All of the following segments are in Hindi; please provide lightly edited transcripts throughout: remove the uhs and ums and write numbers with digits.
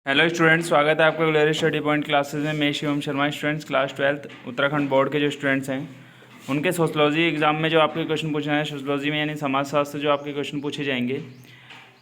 हेलो स्टूडेंट्स, स्वागत है आपका रेगुलर स्टडी पॉइंट क्लासेस में। मैं Shivam Sharma. Students, class 12th Uttarakhand board के जो स्टूडेंट्स हैं उनके सोशलॉजी एग्जाम में जो आपके क्वेश्चन पूछे हैं, सोशलॉजी में यानी समाजशास्त्र जो आपके क्वेश्चन पूछे जाएंगे,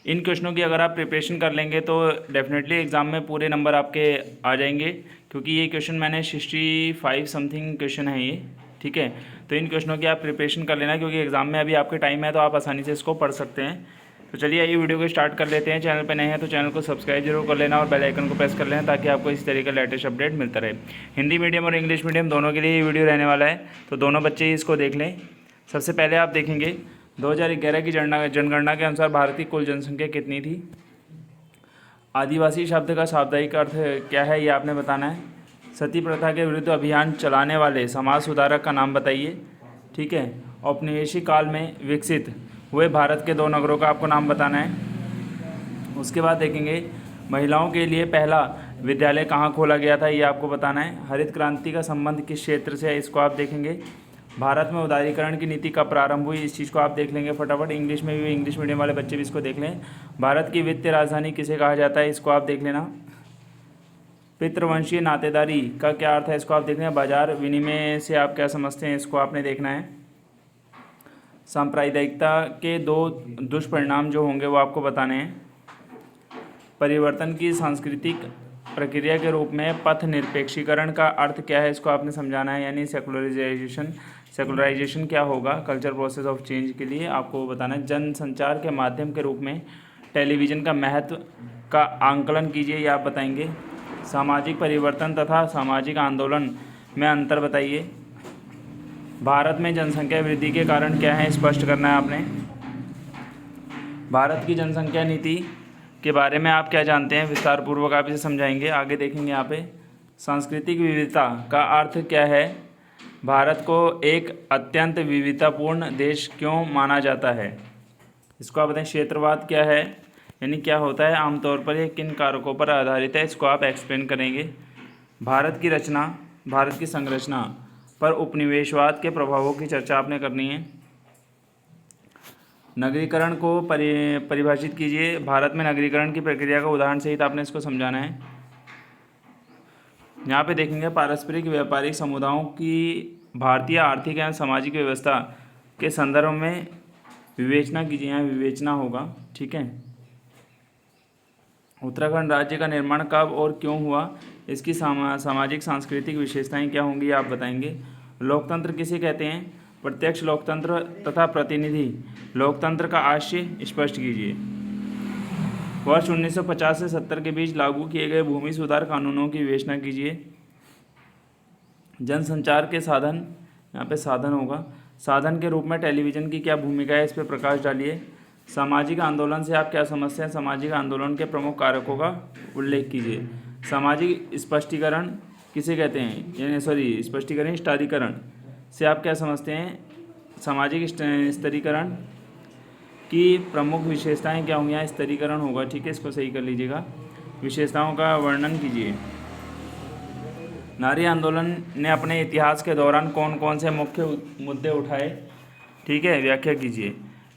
इन क्वेश्चनों की अगर आप प्रिपरेशन कर लेंगे तो डेफिनेटली एग्ज़ाम में पूरे नंबर आपके आ जाएंगे। क्योंकि ये क्वेश्चन मैंने 65 समथिंग क्वेश्चन है ये, ठीक है। तो इन क्वेश्चनों की आप प्रिपरेशन कर लेना, क्योंकि एग्ज़ाम में अभी आपके टाइम है तो आप आसानी से इसको पढ़ सकते हैं। तो चलिए आइए वीडियो को स्टार्ट कर लेते हैं। चैनल पे नए हैं तो चैनल को सब्सक्राइब जरूर कर लेना और बेल आइकन को प्रेस कर लेना, ताकि आपको इस तरीके का लेटेस्ट अपडेट मिलता रहे। हिंदी मीडियम और इंग्लिश मीडियम दोनों के लिए ये वीडियो रहने वाला है, तो दोनों बच्चे ही इसको देख लें। सबसे पहले आप देखेंगे 2011 की जनगणना के अनुसार भारत की कुल जनसंख्या कितनी थी। आदिवासी शब्द का शाब्दिक अर्थ क्या है, ये आपने बताना है। सती प्रथा के विरुद्ध अभियान चलाने वाले समाज सुधारक का नाम बताइए, ठीक है। औपनिवेशिक काल में विकसित हुए भारत के 2 नगरों का आपको नाम बताना है। उसके बाद देखेंगे महिलाओं के लिए पहला विद्यालय कहाँ खोला गया था, ये आपको बताना है। हरित क्रांति का संबंध किस क्षेत्र से है, इसको आप देखेंगे। भारत में उदारीकरण की नीति कब प्रारंभ हुई, इस चीज़ को आप देख लेंगे फटाफट। इंग्लिश में भी, इंग्लिश मीडियम वाले बच्चे भी इसको देख लें। भारत की वित्तीय राजधानी किसे कहा जाता है, इसको आप देख लेना। पितृवंशीय नातेदारी का क्या अर्थ है, इसको आप देख लें। बाजार विनिमय से आप क्या समझते हैं, इसको आपने देखना है। सांप्रदायिकता के 2 दुष्परिणाम जो होंगे वो आपको बताने हैं। परिवर्तन की सांस्कृतिक प्रक्रिया के रूप में पथ निरपेक्षीकरण का अर्थ क्या है, इसको आपने समझाना है, यानी सेकुलराइजेशन क्या होगा कल्चर प्रोसेस ऑफ चेंज के लिए आपको बताना है। जनसंचार के माध्यम के रूप में टेलीविज़न का महत्व का आंकलन कीजिए, ये आप बताएंगे। सामाजिक परिवर्तन तथा सामाजिक आंदोलन में अंतर बताइए। भारत में जनसंख्या वृद्धि के कारण क्या है, स्पष्ट करना है आपने। भारत की जनसंख्या नीति के बारे में आप क्या जानते हैं, विस्तार पूर्वक आप इसे समझाएंगे। आगे देखेंगे यहाँ पे सांस्कृतिक विविधता का अर्थ क्या है, भारत को एक अत्यंत विविधतापूर्ण देश क्यों माना जाता है, इसको आप बताएं। क्षेत्रवाद क्या है, यानी क्या होता है, आमतौर पर ये किन कारकों पर आधारित है, इसको आप एक्सप्लेन करेंगे। भारत की रचना, भारत की संरचना पर उपनिवेशवाद के प्रभावों की चर्चा आपने करनी है। नगरीकरण को परिभाषित कीजिए। भारत में नगरीकरण की प्रक्रिया का उदाहरण सहित आपने इसको समझाना है। यहाँ पे देखेंगे पारस्परिक व्यापारिक समुदायों की भारतीय आर्थिक एवं सामाजिक व्यवस्था के संदर्भ में विवेचना कीजिए, यहाँ विवेचना होगा, ठीक है। उत्तराखंड राज्य का निर्माण कब और क्यों हुआ, इसकी सामाजिक सांस्कृतिक विशेषताएं क्या होंगी, आप बताएंगे। लोकतंत्र किसे कहते हैं, प्रत्यक्ष लोकतंत्र तथा प्रतिनिधि लोकतंत्र का आशय स्पष्ट कीजिए। वर्ष 1950 से 70 के बीच लागू किए गए भूमि सुधार कानूनों की विवेचना कीजिए। जनसंचार के साधन, यहाँ पे साधन होगा, साधन के रूप में टेलीविज़न की क्या भूमिका है, इस पर प्रकाश डालिए। सामाजिक आंदोलन से आप क्या समझते हैं, सामाजिक आंदोलन के प्रमुख कारकों का उल्लेख कीजिए। सामाजिक स्पष्टीकरण किसे कहते हैं, यानी स्पष्टीकरण स्तरीकरण से आप क्या समझते हैं, सामाजिक स्तरीकरण की प्रमुख विशेषताएं क्या होंगी, यहाँ स्तरीकरण होगा, ठीक है, इसको सही कर लीजिएगा। विशेषताओं का वर्णन कीजिए। नारी आंदोलन ने अपने इतिहास के दौरान कौन कौन से मुख्य मुद्दे उठाए, ठीक है, व्याख्या कीजिए।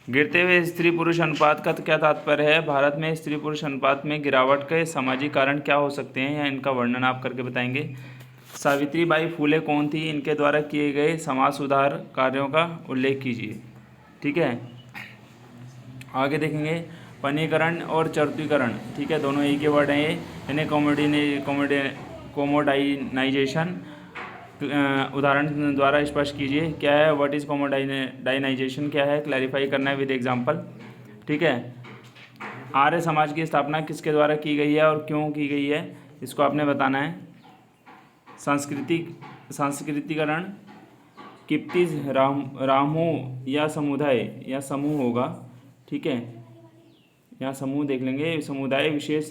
गिरते हुए स्त्री पुरुष अनुपात का क्या तात्पर्य है, भारत में स्त्री पुरुष अनुपात में गिरावट के सामाजिक कारण क्या हो सकते हैं, या इनका वर्णन आप करके बताएंगे। सावित्रीबाई फूले कौन थी, इनके द्वारा किए गए समाज सुधार कार्यों का उल्लेख कीजिए, ठीक है। आगे देखेंगे वनीकरण और चरतीकरण, ठीक है, दोनों एक ही वर्ड हैं ये, यानी कोमोडाइनाइजेशन उदाहरण द्वारा स्पष्ट कीजिए। क्या है, व्हाट इज़ कोमोडाइनाइजेशन क्या है, क्लैरिफाई करना है विद एग्जांपल, ठीक है। आर्य समाज की स्थापना किसके द्वारा की गई है और क्यों की गई है, इसको आपने बताना है। सांस्कृतिकरण किप्तिज रामू या समुदाय या समूह होगा, ठीक है, यहाँ समूह देख लेंगे। समुदाय विशेष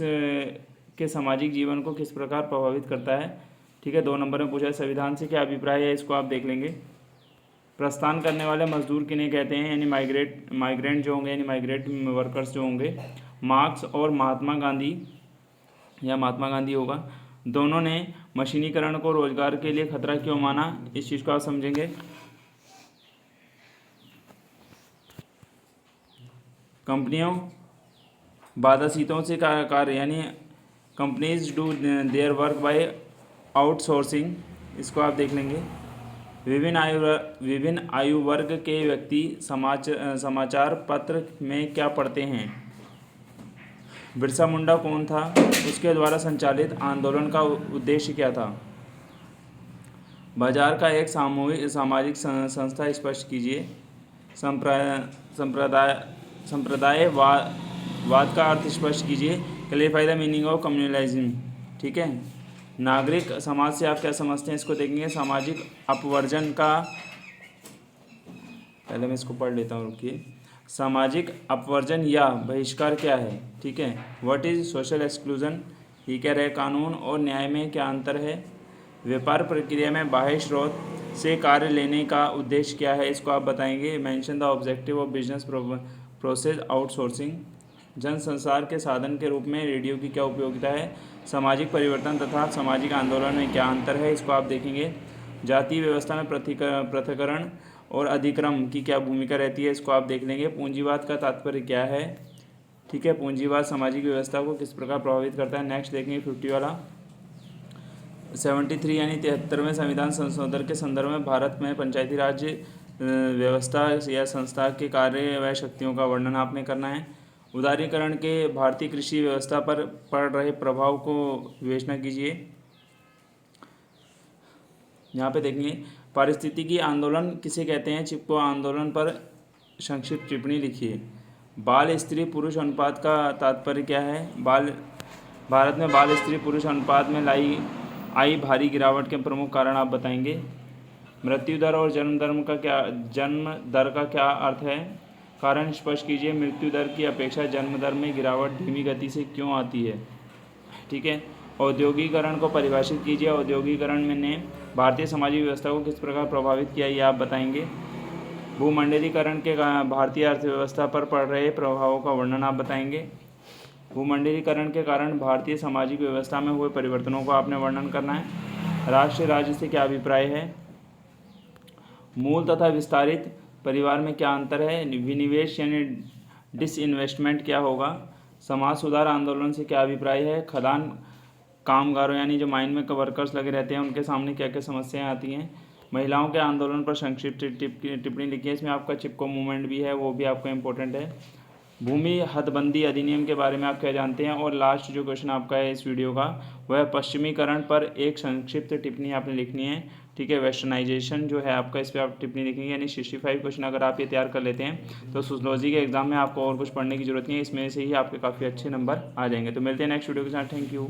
के सामाजिक जीवन को किस प्रकार प्रभावित करता है, ठीक है, 2 नंबर में पूछा है। संविधान से क्या अभिप्राय है, इसको आप देख लेंगे। प्रस्थान करने वाले मजदूर किन्हें कहते हैं, यानी माइग्रेंट जो होंगे, यानी माइग्रेट वर्कर्स जो होंगे। मार्क्स और महात्मा गांधी, या महात्मा गांधी होगा, दोनों ने मशीनीकरण को रोजगार के लिए खतरा क्यों माना, इस चीज़ को आप समझेंगे। कंपनियों बाधाशीतों से कार्य यानी companies do their work by outsourcing, इसको आप देख लेंगे। विभिन्न आयु वर्ग के व्यक्ति समाचार पत्र में क्या पढ़ते हैं? बिरसा मुंडा कौन था? उसके द्वारा संचालित आंदोलन का उद्देश्य क्या था? बाजार का एक सामाजिक संस्था स्पष्ट कीजिए। संप्रदायवाद का अर्थ स्पष्ट कीजिए। Clarify the meaning of communalism. ठीक है। नागरिक समाज से आप क्या समझते हैं, इसको देखेंगे। सामाजिक अपवर्जन का, पहले मैं इसको पढ़ लेता हूँ, रुकिए। सामाजिक अपवर्जन या बहिष्कार क्या है? ठीक है। What is social exclusion? ये कह रहे कानून और न्याय में क्या अंतर है? व्यापार प्रक्रिया में बाह्य स्रोत से कार्य लेने का उद्देश्य क्या है, इसको आप बताएंगे। Mention the objective of business process outsourcing. जन संचार के साधन के रूप में रेडियो की क्या उपयोगिता है? सामाजिक परिवर्तन तथा सामाजिक आंदोलन में क्या अंतर है, इसको आप देखेंगे। जातीय व्यवस्था में पृथक्करण और अधिक्रम की क्या भूमिका रहती है, इसको आप देख लेंगे। पूंजीवाद का तात्पर्य क्या है? ठीक है। पूंजीवाद सामाजिक व्यवस्था को किस प्रकार प्रभावित करता है? नेक्स्ट देखेंगे 50 वाला। 73 यानी 73वें संविधान संशोधन के संदर्भ में भारत में पंचायती राज व्यवस्था या संस्था के कार्य व शक्तियों का वर्णन आपने करना है। उदारीकरण के भारतीय कृषि व्यवस्था पर पड़ रहे प्रभाव को विवेचना कीजिए। यहाँ पे देखेंगे पारिस्थितिकी आंदोलन किसे कहते हैं? चिपको आंदोलन पर संक्षिप्त टिप्पणी लिखिए। बाल स्त्री पुरुष अनुपात का तात्पर्य क्या है? भारत में बाल स्त्री पुरुष अनुपात में आई भारी गिरावट के प्रमुख कारण आप बताएंगे। मृत्यु दर और जन्म दर का क्या अर्थ है? कारण स्पष्ट कीजिए। मृत्यु दर की अपेक्षा जन्म दर में गिरावट धीमी गति से क्यों आती है? ठीक है। औद्योगिकरण को परिभाषित कीजिए। औद्योगिकरण ने भारतीय सामाजिक व्यवस्था को किस प्रकार प्रभावित किया, ये आप बताएंगे। भूमंडलीकरण के भारतीय अर्थव्यवस्था पर पड़ रहे प्रभावों का वर्णन आप बताएंगे। भूमंडलीकरण के कारण भारतीय सामाजिक व्यवस्था में हुए परिवर्तनों को आपने वर्णन करना है। राष्ट्र राज्य से क्या अभिप्राय है? मूल तथा विस्तारित परिवार में क्या अंतर है? विनिवेश यानी डिसइन्वेस्टमेंट क्या होगा? समाज सुधार आंदोलन से क्या अभिप्राय है? खदान कामगारों यानी जो माइन में वर्कर्स लगे रहते हैं उनके सामने क्या क्या समस्याएं आती हैं? महिलाओं के आंदोलन पर संक्षिप्त टिप्पणी लिखिए। इसमें आपका चिपको मूवमेंट भी है, वो भी आपका इंपॉर्टेंट है। भूमि हदबंदी अधिनियम के बारे में आप क्या जानते हैं? और लास्ट जो क्वेश्चन आपका है इस वीडियो का वह पश्चिमीकरण पर एक संक्षिप्त टिप्पणी आपने लिखनी है। ठीक है। वेस्टर्नाइजेशन जो है आपका, इस पर आप टिप्पणी लिखेंगे। यानी 65 क्वेश्चन अगर आप ये तैयार कर लेते हैं तो सोशियोलॉजी के एग्जाम में आपको और कुछ पढ़ने की जरूरत नहीं है, इसमें से ही आपके काफ़ी अच्छे नंबर आ जाएंगे। तो मिलते हैं नेक्स्ट वीडियो के साथ। Thank you.